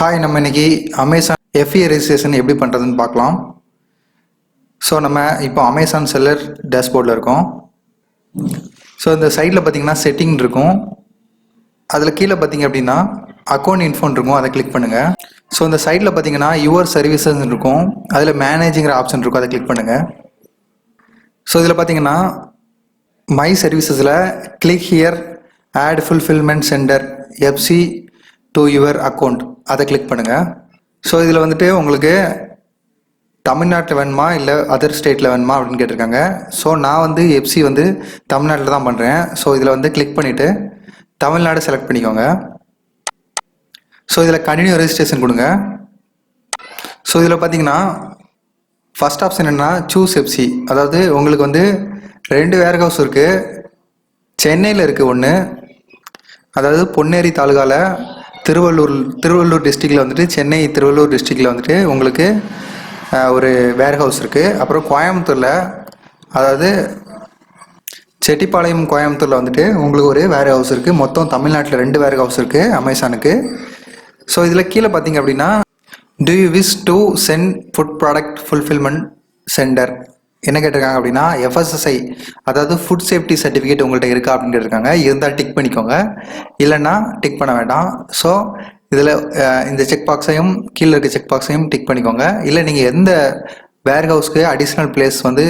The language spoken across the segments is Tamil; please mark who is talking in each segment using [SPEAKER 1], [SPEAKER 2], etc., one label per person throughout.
[SPEAKER 1] ஹாய், நம்ம இன்னைக்கு அமேசான் FBA ரெஜிஸ்ட்ரேஷன் எப்படி பண்ணுறதுன்னு பார்க்கலாம். ஸோ நம்ம இப்போ அமேசான் செல்லர் டேஷ்போர்டில் இருக்கோம். ஸோ இந்த சைடில் பார்த்தீங்கன்னா செட்டிங் இருக்கும். அதில் கீழே பார்த்தீங்க அப்படின்னா அக்கௌண்ட் இன்ஃபோன் இருக்கும், அதை கிளிக் பண்ணுங்கள். ஸோ இந்த சைடில் பார்த்தீங்கன்னா யுவர் சர்வீசஸ் இருக்கும், அதில் மேனேஜிங்கிற ஆப்ஷன் இருக்கும், அதை கிளிக் பண்ணுங்கள். ஸோ இதில் பார்த்தீங்கன்னா மை சர்வீசஸில் click here add fulfillment center FC to your account, அதை கிளிக் பண்ணுங்கள். ஸோ இதில் வந்துட்டு உங்களுக்கு தமிழ்நாட்டில் வேணுமா இல்லை அதர் ஸ்டேட்டில் வேணுமா அப்படின்னு கேட்டிருக்காங்க. ஸோ நான் வந்து FC வந்து தமிழ்நாட்டில் தான் பண்ணுறேன். ஸோ இதில் வந்து கிளிக் பண்ணிவிட்டு தமிழ்நாடு செலக்ட் பண்ணிக்கோங்க. ஸோ இதில் கண்டினியூ ரெஜிஸ்ட்ரேஷன் கொடுங்க. ஸோ இதில் பார்த்தீங்கன்னா ஃபஸ்ட் ஆப்ஷன் என்னென்னா சூஸ் FC, அதாவது உங்களுக்கு வந்து 2 வேர் ஹவுஸ் இருக்குது. சென்னையில் இருக்குது ஒன்று, அதாவது பொன்னேரி தாலுகாவில் திருவள்ளூர் டிஸ்ட்ரிக்டில் வந்துட்டு, சென்னை திருவள்ளூர் டிஸ்ட்ரிக்டில் வந்துட்டு உங்களுக்கு ஒரு வேர் ஹவுஸ் இருக்குது. அப்புறம் கோயம்புத்தூரில், அதாவது செட்டிப்பாளையம் கோயம்புத்தூரில் வந்துட்டு உங்களுக்கு ஒரு வேர் ஹவுஸ் இருக்குது. மொத்தம் தமிழ்நாட்டில் 2 வேர் ஹவுஸ் இருக்குது அமேசானுக்கு. ஸோ இதில் கீழே பார்த்தீங்க அப்படின்னா do you wish to send food product fulfilment centre என்ன கேட்டிருக்காங்க அப்படின்னா FSSI, அதாவது ஃபுட் சேஃப்டி சர்டிஃபிகேட் உங்கள்கிட்ட இருக்கா அப்படின்னு கேட்டிருக்காங்க. இருந்தால் டிக் பண்ணிக்கோங்க, இல்லைன்னா டிக் பண்ண வேண்டாம். ஸோ இதில் இந்த செக் பாக்ஸையும் கீழே இருக்க செக் பாக்ஸையும் டிக் பண்ணிக்கோங்க. இல்லை நீங்கள் எந்த வேர் ஹவுஸ்க்கு அடிஷ்னல் பிளேஸ் வந்து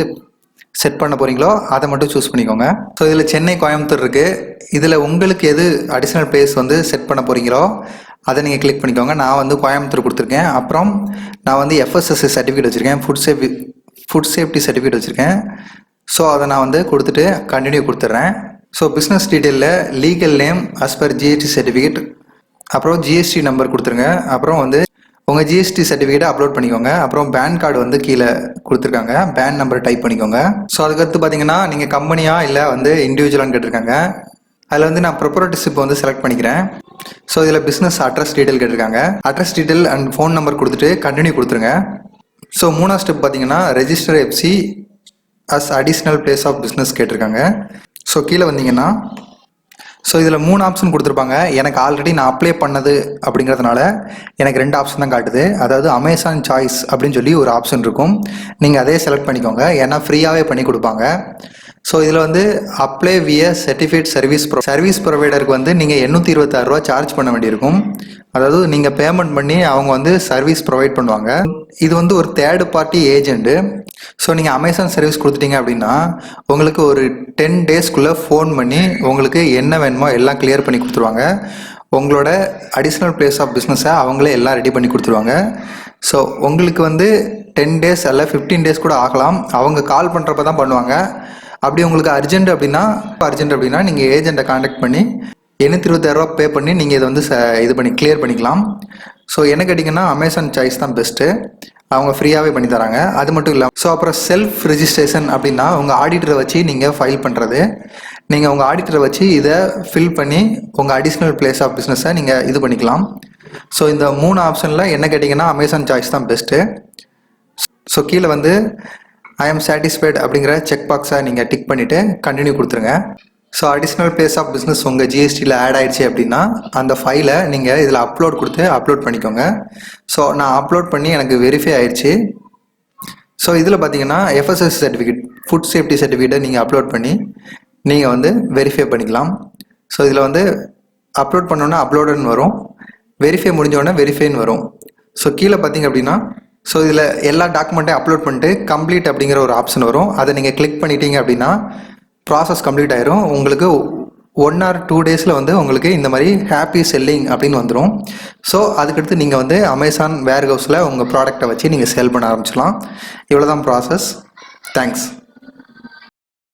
[SPEAKER 1] செட் பண்ண போகிறீங்களோ அதை மட்டும் சூஸ் பண்ணிக்கோங்க. ஸோ இதில் சென்னை கோயம்புத்தூர் இருக்குது. இதில் உங்களுக்கு எது அடிஷ்னல் பிளேஸ் வந்து செட் பண்ண போகிறீங்களோ அதை நீங்கள் கிளிக் பண்ணிக்கோங்க. நான் வந்து கோயம்புத்தூர் கொடுத்துருக்கேன். அப்புறம் நான் வந்து FSSI சர்டிஃபிகேட் வச்சுருக்கேன், ஃபுட் சேஃப்டி சர்டிஃபிகேட் வச்சுருக்கேன். ஸோ அதை நான் வந்து கொடுத்துட்டு கண்டினியூ கொடுத்துட்றேன். ஸோ பிஸ்னஸ் டீட்டெயிலில் legal name as per GST certificate, அப்புறம் GST நம்பர் கொடுத்துருங்க. அப்புறம் வந்து உங்கள் GST சர்டிஃபிகேட்டை அப்லோட் பண்ணிக்கோங்க. அப்புறம் பேன் கார்டு வந்து கீழே கொடுத்துருக்காங்க, பேன் நம்பர் டைப் பண்ணிக்கோங்க. ஸோ அதுக்கடுத்து பார்த்தீங்கன்னா நீங்கள் கம்பெனியா இல்லை வந்து இண்டிவிஜுவலான்னு கேட்டிருக்காங்க. அதில் வந்து நான் ப்ரொப்ரைட்டர்ஷிப் வந்து செலக்ட் பண்ணிக்கிறேன். ஸோ இதில் பிஸ்னஸ் அட்ரஸ் டீட்டெயில் கேட்டிருக்காங்க. Address detail and phone number கொடுத்துட்டு கண்டினியூ கொடுத்துருங்க. ஸோ 3ஆவது ஸ்டெப் பார்த்தீங்கன்னா register FC as additional place of business கேட்டிருக்காங்க. ஸோ கீழே வந்தீங்கன்னா ஸோ இதில் 3 ஆப்ஷன் கொடுத்துருப்பாங்க. எனக்கு ஆல்ரெடி நான் அப்ளை பண்ணது அப்படிங்கிறதுனால எனக்கு 2 ஆப்ஷன் தான் காட்டுது. அதாவது அமேசான் சாய்ஸ் அப்படின்னு சொல்லி ஒரு ஆப்ஷன் இருக்கும், நீங்கள் அதே செலக்ட் பண்ணிக்கோங்க, ஏன்னா ஃப்ரீயாகவே பண்ணி கொடுப்பாங்க. ஸோ இதில் வந்து அப்ளை விய சர்டிஃபிகேட் சர்வீஸ் ப்ரொவைடருக்கு வந்து நீங்கள் 826 ரூபா சார்ஜ் பண்ண வேண்டியிருக்கும். அதாவது நீங்கள் பேமெண்ட் பண்ணி அவங்க வந்து சர்வீஸ் ப்ரொவைட் பண்ணுவாங்க. இது வந்து ஒரு தேர்ட் பார்ட்டி ஏஜென்ட்டு. ஸோ நீங்கள் அமேசான் சர்வீஸ் கொடுத்துட்டீங்க அப்படின்னா உங்களுக்கு ஒரு 10 டேஸ்க்குள்ளே ஃபோன் பண்ணி உங்களுக்கு என்ன வேணுமோ எல்லாம் கிளியர் பண்ணி கொடுத்துருவாங்க. உங்களோட அடிஷ்னல் பிளேஸ் ஆஃப் பிஸ்னஸை அவங்களே எல்லாம் ரெடி பண்ணி கொடுத்துருவாங்க. ஸோ உங்களுக்கு வந்து 10 டேஸ் அல்ல 15 டேஸ் கூட ஆகலாம். அவங்க கால் பண்ணுறப்ப தான் பண்ணுவாங்க. அப்படி உங்களுக்கு அர்ஜென்ட் அப்படின்னா நீங்கள் ஏஜென்ட்டை காண்டாக்ட் பண்ணி 826 ரூபா பே பண்ணி நீங்கள் இதை வந்து இது பண்ணி கிளியர் பண்ணிக்கலாம். ஸோ என்ன கேட்டிங்கன்னா அமேசான் சாய்ஸ் தான் பெஸ்ட்டு, அவங்க ஃப்ரீயாகவே பண்ணி தராங்க. அது மட்டும் இல்லாமல் ஸோ அப்புறம் செல்ஃப் ரெஜிஸ்ட்ரேஷன் அப்படின்னா உங்கள் ஆடிட்டரை வச்சு நீங்கள் ஃபைல் பண்ணுறது. நீங்கள் உங்கள் ஆடிட்டரை வச்சு இதை ஃபில் பண்ணி உங்கள் அடிஷ்னல் பிளேஸ் ஆஃப் பிஸ்னஸை நீங்கள் இது பண்ணிக்கலாம். ஸோ இந்த 3 ஆப்ஷனில் என்ன கேட்டிங்கன்னா அமேசான் சாய்ஸ் தான் பெஸ்ட்டு. ஸோ கீழே வந்து ஐ எம் சாட்டிஸ்ஃபைட் அப்படிங்கிற செக் பாக்ஸை நீங்கள் டிக் பண்ணிவிட்டு கண்டினியூ கொடுத்துருங்க. So additional place of business உங்கள் GSTயில் ஆட் ஆகிடுச்சு அப்படின்னா அந்த ஃபைலை நீங்கள் இதில் அப்லோட் கொடுத்து அப்லோட் பண்ணிக்கோங்க. ஸோ நான் அப்லோட் பண்ணி எனக்கு வெரிஃபை ஆகிடுச்சு. ஸோ இதில் பார்த்தீங்கன்னா FSSI சர்டிஃபிகேட் ஃபுட் சேஃப்டி சர்டிஃபிகேட்டை நீங்கள் அப்லோட் பண்ணி நீங்கள் வந்து வெரிஃபை பண்ணிக்கலாம். ஸோ இதில் வந்து அப்லோட் பண்ணோன்னா அப்லோடுன்னு வரும், வெரிஃபை முடிஞ்சோடனே வெரிஃபைன்னு வரும். ஸோ கீழே பார்த்தீங்க அப்படின்னா ஸோ இதில் எல்லா டாக்குமெண்ட்டையும் அப்லோட் பண்ணிட்டு கம்ப்ளீட் அப்படிங்கிற ஒரு ஆப்ஷன் வரும், அதை நீங்கள் கிளிக் பண்ணிட்டீங்க அப்படின்னா ப்ராசஸ் கம்ப்ளீட் ஆயிரும். உங்களுக்கு 1 or 2 டேஸில் வந்து உங்களுக்கு இந்த மாதிரி ஹாப்பி செல்லிங் அப்படின்னு வந்துடும். ஸோ அதுக்கடுத்து நீங்கள் வந்து அமேசான் வேர் ஹவுஸில் உங்கள் ப்ராடக்டை வச்சு நீங்கள் சேல் பண்ண ஆரம்பிச்சிடலாம். இவ்வளோ தான் ப்ராசஸ். தேங்க்ஸ்.